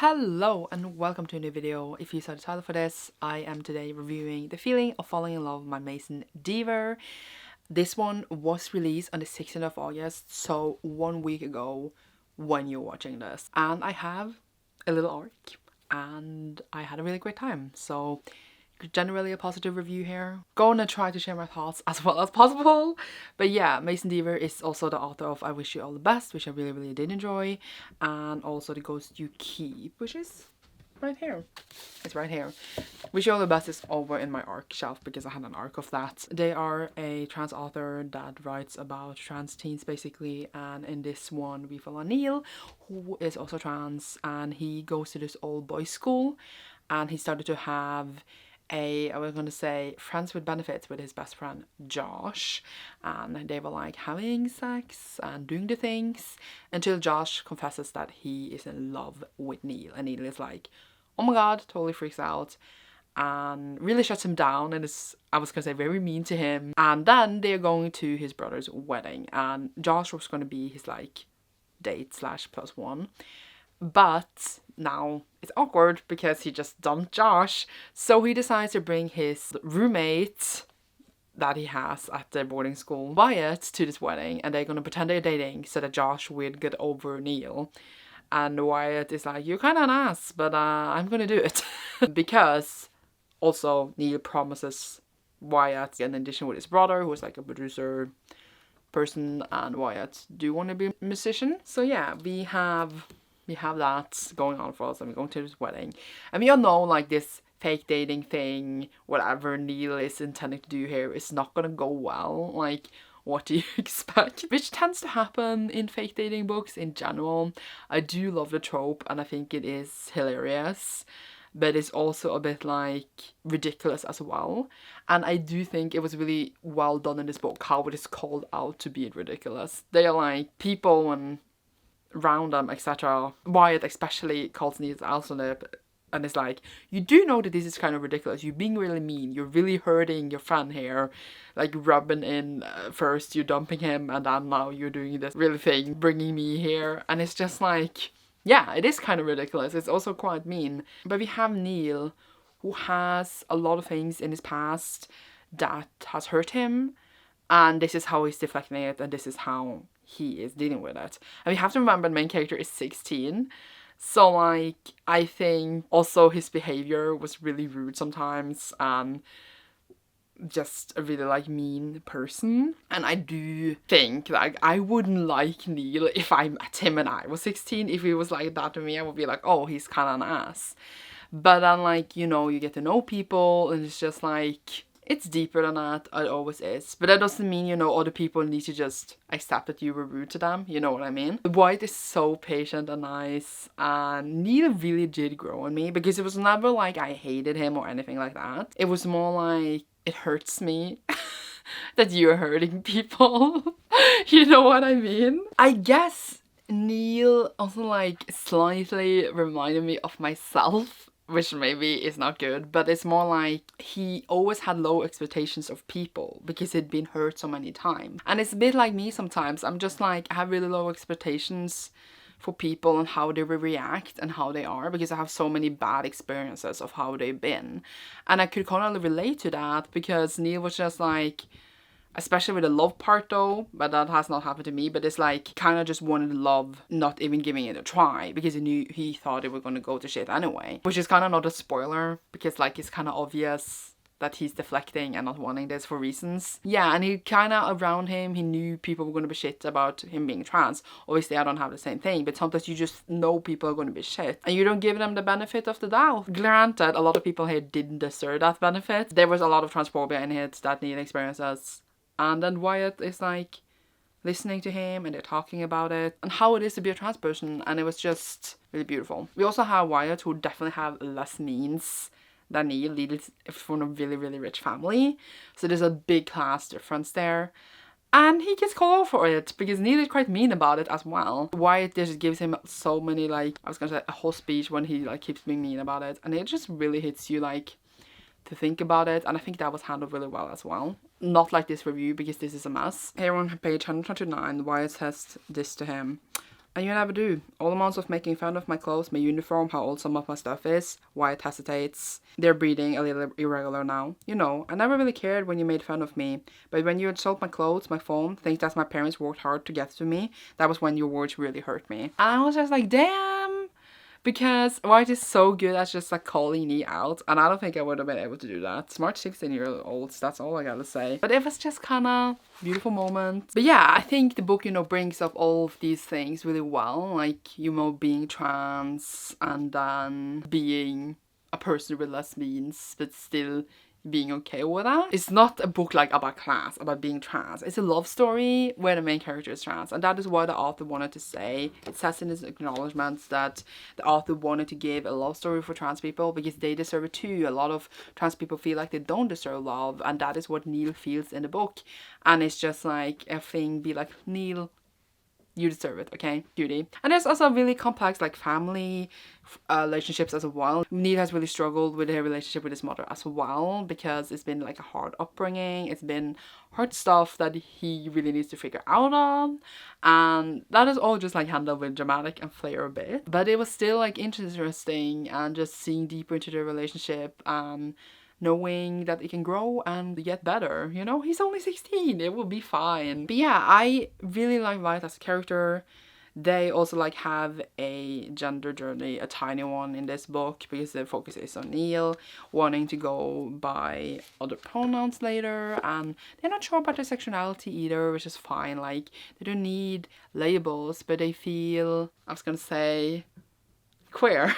Hello and welcome to a new video. If you saw the title for this, I am today reviewing The Feeling of Falling in Love by Mason Deaver. This one was released on the 16th of August, so 1 week ago when you're watching this. And I have a little arc and I had a really great time. So generally a positive review here. Going to try to share my thoughts as well as possible. But yeah, Mason Deaver is also the author of I Wish You All the Best, which I really did enjoy, and also The Ghost You Keep, which is right here. It's right here. Wish You All the Best is over in my arc shelf because I had an arc of that. They are a trans author that writes about trans teens basically, and in this one we follow Neil, who is also trans, and he goes to this old boys school and he started to have I was gonna say friends with benefits with his best friend Josh, and they were like having sex and doing the things until Josh confesses that he is in love with Neil, and Neil is like, oh my god, totally freaks out and really shuts him down and is, I was gonna say, very mean to him. And then they're going to his brother's wedding and Josh was gonna be his like date slash plus one. But now it's awkward because he just dumped Josh. So he decides to bring his roommate that he has at the boarding school, Wyatt, to this wedding. And they're going to pretend they're dating so that Josh will get over Neil. And Wyatt is like, you're kind of an ass, but I'm going to do it. Because also Neil promises Wyatt an addition with his brother, who is like a producer person. And Wyatt do want to be a musician. So yeah, we have that going on for us, and we're going to this wedding. And we all know, like, this fake dating thing, whatever Neil is intending to do here, is not gonna go well. Like, what do you expect? Which tends to happen in fake dating books in general. I do love the trope, and I think it is hilarious. But it's also a bit, like, ridiculous as well. And I do think it was really well done in this book, how it is called out to be ridiculous. They are, like, people and around them, etc. Wyatt especially calls Neil out on it and is like, you do know that this is kind of ridiculous, you're being really mean, you're really hurting your friend here, like rubbing in first you're dumping him and then now you're doing this really thing, bringing me here. And it's just like, yeah, it is kind of ridiculous. It's also quite mean. But we have Neil, who has a lot of things in his past that has hurt him, and this is how he's deflecting it, and this is how he is dealing with it. And we have to remember the main character is 16. So, like, I think also his behavior was really rude sometimes, and just a really, like, mean person. And I do think, like, I wouldn't like Neil if I met him and I was 16. If he was like that to me, I would be like, oh, he's kind of an ass. But then, like, you know, you get to know people, and it's just like, it's deeper than that. It always is. But that doesn't mean, you know, other people need to just accept that you were rude to them. You know what I mean? White is so patient and nice. And Neil really did grow on me, because it was never like I hated him or anything like that. It was more like, it hurts me that you're hurting people. You know what I mean? I guess Neil also, like, slightly reminded me of myself, which maybe is not good, but it's more like he always had low expectations of people because he'd been hurt so many times. And it's a bit like me sometimes. I'm just like, I have really low expectations for people and how they will react and how they are, because I have so many bad experiences of how they've been. And I could kind of relate to that, because Neil was just like, especially with the love part though, but that has not happened to me, but it's like, kind of just wanted love, not even giving it a try, because he thought it was going to go to shit anyway. Which is kind of not a spoiler, because, like, it's kind of obvious that he's deflecting and not wanting this for reasons. Yeah, and he kind of, around him, he knew people were going to be shit about him being trans. Obviously, I don't have the same thing, but sometimes you just know people are going to be shit, and you don't give them the benefit of the doubt. Granted, a lot of people here didn't deserve that benefit. There was a lot of transphobia in it that Neil experiences. And then Wyatt is, like, listening to him, and they're talking about it and how it is to be a trans person, and it was just really beautiful. We also have Wyatt, who definitely have less means than Neil. Neil is from a really rich family, so there's a big class difference there. And he gets called out for it, because Neil is quite mean about it as well. Wyatt just gives him so many, like, I was gonna say a whole speech when he, like, keeps being mean about it, and it just really hits you, like, to think about it. And I think that was handled really well as well. Not like this review, because this is a mess. Here on page 129, Wyatt says this to him: And you never do. All the months of making fun of my clothes, my uniform, how old some of my stuff is, why it hesitates. They're breathing a little irregular now. You know, I never really cared when you made fun of me. But when you insult my clothes, my phone, things that my parents worked hard to get to me, that was when your words really hurt me. And I was just like, damn! Because White is so good at just like calling me out, and I don't think I would have been able to do that. Smart 16-year-olds, that's all I gotta say. But it was just kinda beautiful moment. But yeah, I think the book, you know, brings up all of these things really well, like, you know, being trans and then being a person with less means but still being okay with that. It's not a book like about class, about being trans. It's a love story where the main character is trans, and that is what the author wanted to say. It says in his acknowledgements that the author wanted to give a love story for trans people because they deserve it too. A lot of trans people feel like they don't deserve love, and that is what Neil feels in the book. And it's just like a thing, be like, Neil, you deserve it, okay, cutie. And there's also really complex like family relationships as well. Neil has really struggled with her relationship with his mother as well, because it's been like a hard upbringing. It's been hard stuff that he really needs to figure out on, and that is all just like handled with dramatic and flair a bit. But it was still like interesting, and just seeing deeper into their relationship and knowing that it can grow and get better. You know, he's only 16, it will be fine. But yeah, I really like Violet as a character. They also like have a gender journey, a tiny one in this book, because the focus is on Neil wanting to go by other pronouns later, and they're not sure about their sexuality either, which is fine. Like, they don't need labels, but they feel, I was gonna say, queer.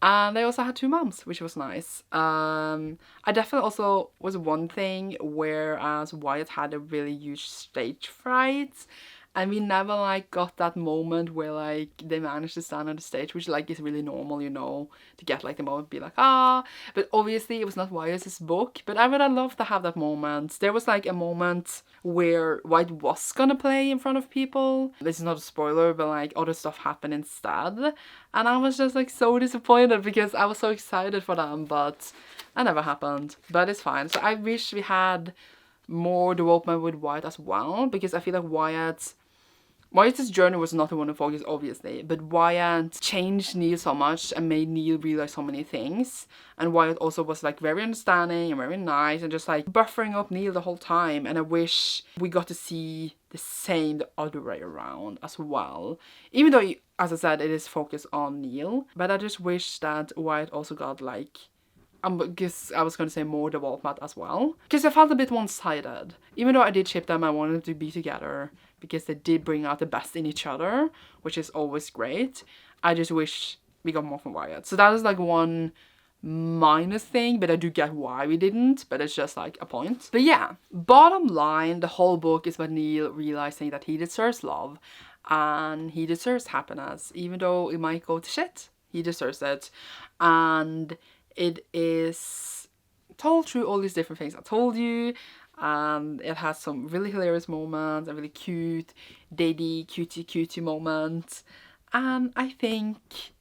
And they also had 2 moms, which was nice. I definitely also was one thing, whereas Wyatt had a really huge stage fright, and we never like got that moment where like they managed to stand on the stage, which like is really normal, you know, to get like the moment, be like, ah. But obviously it was not Wyatt's book, but I would have loved to have that moment. There was like a moment where White was gonna play in front of people. This is not a spoiler, but like other stuff happened instead, and I was just like so disappointed because I was so excited for them, but that never happened. But it's fine. So I wish we had more development with Wyatt as well, because I feel like Wyatt's journey was not the one to focus, obviously, but Wyatt changed Neil so much and made Neil realize so many things. And Wyatt also was like very understanding and very nice and just like buffering up Neil the whole time. And I wish we got to see the same the other way around as well. Even though, as I said, it is focused on Neil, but I just wish that Wyatt also got like, I guess I was going to say more development as well, because I felt a bit one-sided. Even though I did ship them, I wanted them to be together because they did bring out the best in each other, which is always great. I just wish we got more from Wyatt. So that is like one minus thing, but I do get why we didn't, but it's just like a point. But yeah, bottom line, the whole book is about Neil realizing that he deserves love and he deserves happiness, even though it might go to shit. He deserves it. And it is told through all these different things I told you. It has some really hilarious moments and really cute, daily, cutie moments. And I think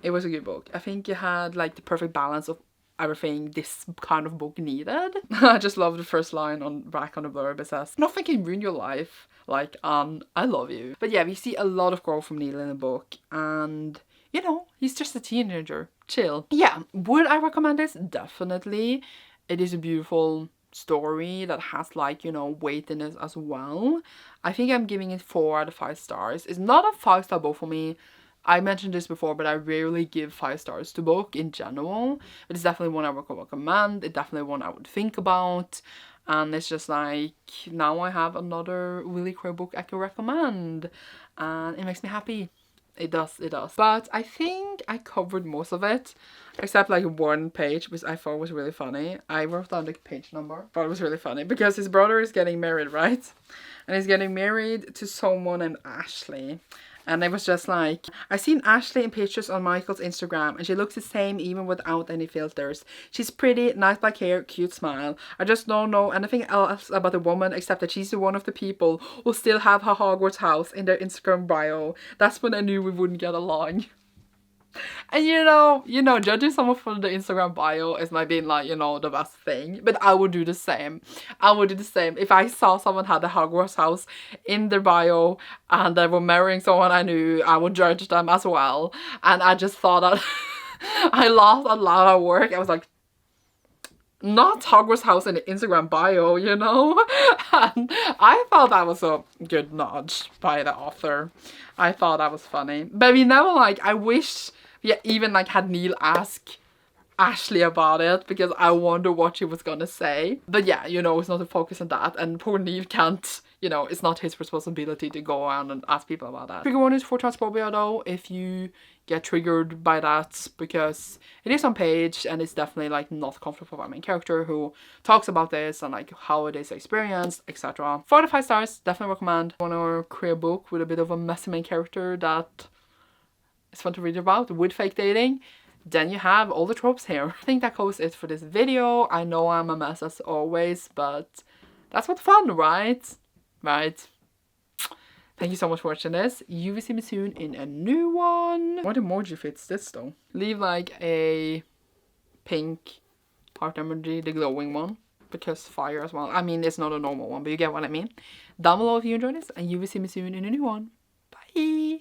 it was a good book. I think it had like the perfect balance of everything this kind of book needed. I just love the first line on back on the blurb. It says, "Nothing can ruin your life like I love you." But yeah, we see a lot of growth from Neil in the book, and you know, he's just a teenager. Chill. Yeah, would I recommend this? Definitely. It is a beautiful story that has like, you know, weight in it as well. I think I'm giving it 4 out of 5 stars. It's not a 5-star book for me. I mentioned this before, but I rarely give 5 stars to book in general. But it's definitely one I would recommend. It's definitely one I would think about. And it's just like, now I have another really queer book I can recommend. And it makes me happy. It does, it does. But I think I covered most of it, except like one page, which I thought was really funny. I wrote down the page number, but it was really funny because his brother is getting married, right? And he's getting married to someone named Ashley. And it was just like, I seen Ashley in pictures on Michael's Instagram and she looks the same even without any filters. She's pretty, nice black hair, cute smile. I just don't know anything else about the woman except that she's one of the people who still have her Hogwarts house in their Instagram bio. That's when I knew we wouldn't get along. And judging someone from the Instagram bio is might be like, the best thing. But I would do the same. I would do the same. If I saw someone had a Hogwarts house in their bio and they were marrying someone I knew, I would judge them as well. And I just thought that I lost a lot of work. I was like, not Hogwarts house in the Instagram bio, And I thought that was a good nudge by the author. I thought that was funny. But I wish we even had Neil ask Ashley about it, because I wonder what she was gonna say. But yeah, it's not to focus on that, and poor Neil can't, it's not his responsibility to go around and ask people about that. Trigger warnings for transphobia though, if you get triggered by that, because it is on page and it's definitely not comfortable for my main character who talks about this and how it is experienced, etc. 4 out of 5 stars, definitely recommend. Want to create a book with a bit of a messy main character that is fun to read about with fake dating, then you have all the tropes here. I think that covers it for this video. I know I'm a mess as always, but that's what's fun, right? Right. Thank you so much for watching this. You will see me soon in a new one. What emoji fits this though? Leave a pink heart emoji, the glowing one, because fire as well. I mean, it's not a normal one, but you get what I mean. Down below if you enjoyed this, and you will see me soon in a new one. Bye!